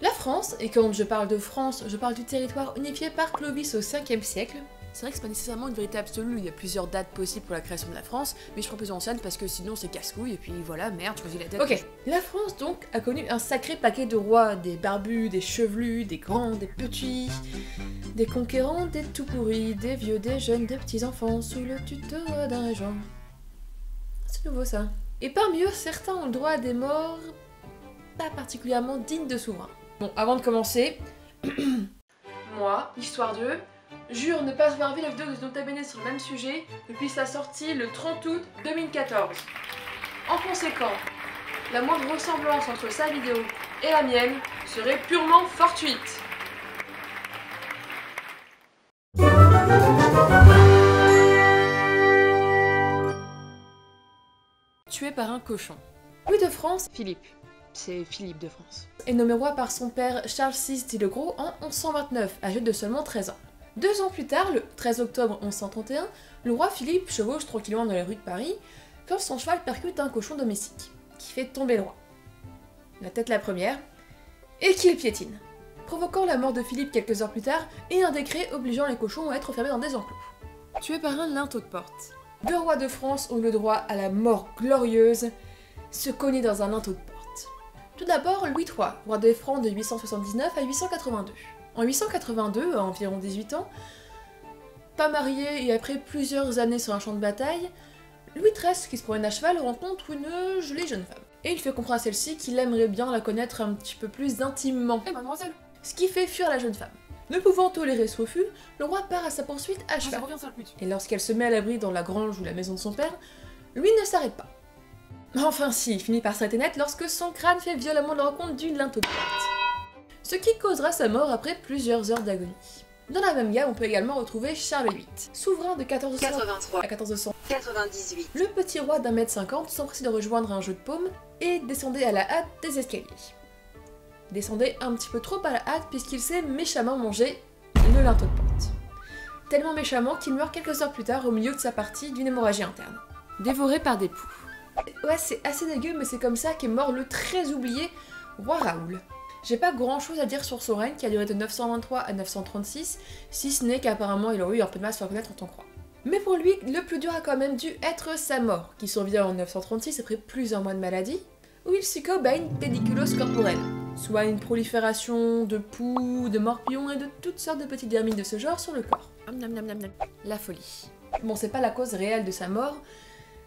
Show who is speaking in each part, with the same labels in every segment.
Speaker 1: La France, et quand je parle de France, je parle du territoire unifié par Clovis au 5e siècle. C'est vrai que c'est pas nécessairement une vérité absolue, il y a plusieurs dates possibles pour la création de la France, mais je prends plus ancienne parce que sinon c'est casse-couille, et puis voilà, merde, je choisis la date. Ok, la France donc a connu un sacré paquet de rois, des barbus, des chevelus, des grands, des petits, des conquérants, des tout pourris, des vieux, des jeunes, des petits-enfants, sous le tutorat d'un régent. C'est nouveau ça. Et parmi eux, certains ont le droit à des morts pas particulièrement dignes de souverains. Bon, avant de commencer, moi, Histoire 2, jure ne pas avoir vu la vidéo de Nota Bene sur le même sujet depuis sa sortie le 30 août 2014. En conséquent, la moindre ressemblance entre sa vidéo et la mienne serait purement fortuite. Tué par un cochon. Louis de France, Philippe. C'est Philippe de France. Est nommé roi par son père Charles VI dit le Gros en 1129, âgé de seulement 13 ans. 2 ans plus tard, le 13 octobre 1131, le roi Philippe chevauche tranquillement dans les rues de Paris quand son cheval percute un cochon domestique, qui fait tomber le roi. La tête la première, et qu'il piétine, provoquant la mort de Philippe quelques heures plus tard et un décret obligeant les cochons à être fermés dans des enclos. Tué par un linteau de porte. 2 rois de France ont le droit à la mort glorieuse, se cogner dans un linteau de porte. Tout d'abord, Louis III, roi des Francs de 879 à 882. En 882, à environ 18 ans, pas marié et après plusieurs années sur un champ de bataille, Louis XIII, qui se promène à cheval, rencontre une jolie jeune femme. Et il fait comprendre à celle-ci qu'il aimerait bien la connaître un petit peu plus intimement. Eh mademoiselle. Ce qui fait fuir la jeune femme. Ne pouvant tolérer ce refus, le roi part à sa poursuite à cheval. Et lorsqu'elle se met à l'abri dans la grange ou la maison de son père, lui ne s'arrête pas. Enfin si, il finit par s'arrêter net lorsque son crâne fait violemment le rencontre d'une linteau de porte. Ce qui causera sa mort après plusieurs heures d'agonie. Dans la même gamme, on peut également retrouver Charles VIII, souverain de 1483 à 1498. Le petit roi d'1,50 m s'empressait de rejoindre un jeu de paume et descendait à la hâte des escaliers. Descendait un petit peu trop à la hâte puisqu'il s'est méchamment mangé le linteau de porte. Tellement méchamment qu'il meurt quelques heures plus tard au milieu de sa partie d'une hémorragie interne. Dévoré par des poux. Ouais, c'est assez dégueu, mais c'est comme ça qu'est mort le très oublié roi Raoul. J'ai pas grand chose à dire sur son règne qui a duré de 923 à 936, si ce n'est qu'apparemment il aurait eu un peu de mal à se faire connaître en tant que roi. Mais pour lui, le plus dur a quand même dû être sa mort, qui survient en 936 après plusieurs mois de maladie, où il succombe à une pédiculose corporelle, soit une prolifération de poux, de morpions et de toutes sortes de petites vermines de ce genre sur le corps. La folie. Bon, c'est pas la cause réelle de sa mort,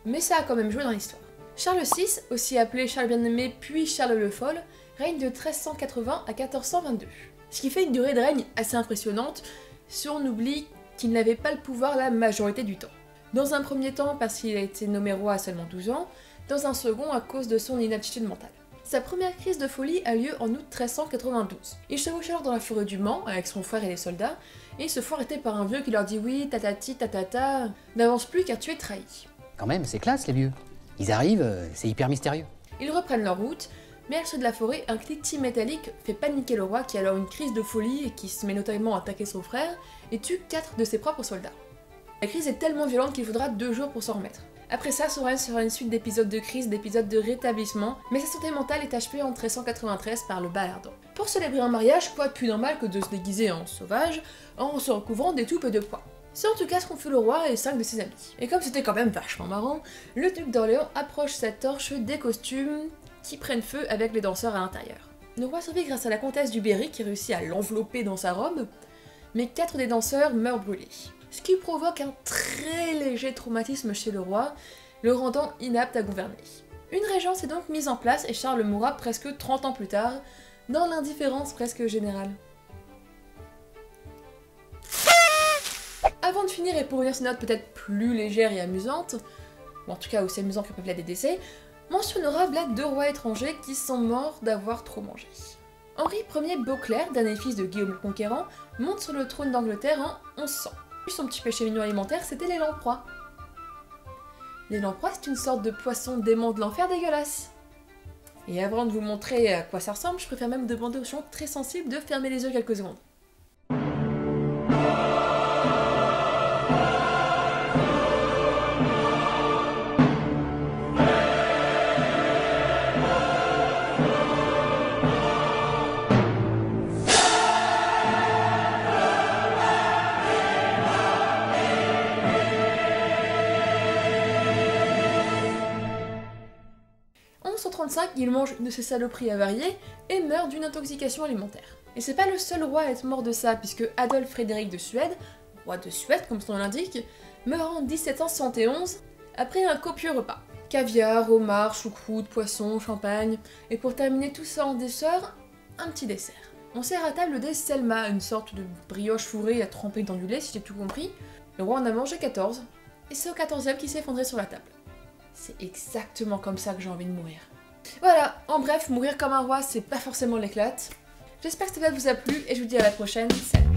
Speaker 1: mais ça a quand même joué dans l'histoire. Charles VI, aussi appelé Charles Bien-Aimé puis Charles le Fol, règne de 1380 à 1422. Ce qui fait une durée de règne assez impressionnante si on oublie qu'il n'avait pas le pouvoir la majorité du temps. Dans un premier temps parce qu'il a été nommé roi à seulement 12 ans, dans un second à cause de son inaptitude mentale. Sa première crise de folie a lieu en août 1392. Il chevauche alors dans la forêt du Mans avec son frère et les soldats, et se font arrêter par un vieux qui leur dit oui, tatati, tatata, n'avance plus car tu es trahi.
Speaker 2: Quand même, c'est classe les vieux. Ils arrivent, c'est hyper mystérieux.
Speaker 1: Ils reprennent leur route, mais à l'entrée de la forêt, un cliquetis métallique fait paniquer le roi qui a alors une crise de folie et qui se met notamment à attaquer son frère et tue 4 de ses propres soldats. La crise est tellement violente qu'il faudra 2 jours pour s'en remettre. Après ça, son règne sera une suite d'épisodes de crise, d'épisodes de rétablissement, mais sa santé mentale est achevée en 1393 par le bal ardent. Pour célébrer un mariage, quoi de plus normal que de se déguiser en sauvage en se recouvrant d'étoupes de pois. C'est en tout cas ce qu'ont fait le roi et 5 de ses amis. Et comme c'était quand même vachement marrant, le duc d'Orléans approche sa torche des costumes qui prennent feu avec les danseurs à l'intérieur. Le roi survit grâce à la comtesse du Berry qui réussit à l'envelopper dans sa robe, mais 4 des danseurs meurent brûlés. Ce qui provoque un très léger traumatisme chez le roi, le rendant inapte à gouverner. Une régence est donc mise en place et Charles mourra presque 30 ans plus tard, dans l'indifférence presque générale. Avant de finir et pour revenir sur une note peut-être plus légère et amusante, ou en tout cas aussi amusante que peuvent l'être des décès, mention honorable à 2 rois étrangers qui sont morts d'avoir trop mangé. Henri Ier Beauclerc, dernier fils de Guillaume le Conquérant, monte sur le trône d'Angleterre en 1100. Son petit péché mignon alimentaire, c'était les lamproies. Les lamproies, c'est une sorte de poisson démon de l'enfer dégueulasse. Et avant de vous montrer à quoi ça ressemble, je préfère même demander aux gens très sensibles de fermer les yeux quelques secondes. il mange une de ces saloperies avariées et meurt d'une intoxication alimentaire. Et c'est pas le seul roi à être mort de ça, puisque Adolphe Frédéric de Suède, roi de Suède comme son nom l'indique, meurt en 1771 après un copieux repas. Caviar, homard, choucroute, poisson, champagne, et pour terminer tout ça en douceur, un petit dessert. On sert à table des selma, une sorte de brioche fourrée à tremper dans du lait si j'ai tout compris. Le roi en a mangé 14, et c'est au 14e qui s'est effondré sur la table. C'est exactement comme ça que j'ai envie de mourir. Voilà, en bref, mourir comme un roi, c'est pas forcément l'éclate. J'espère que cette vidéo vous a plu, et je vous dis à la prochaine, salut!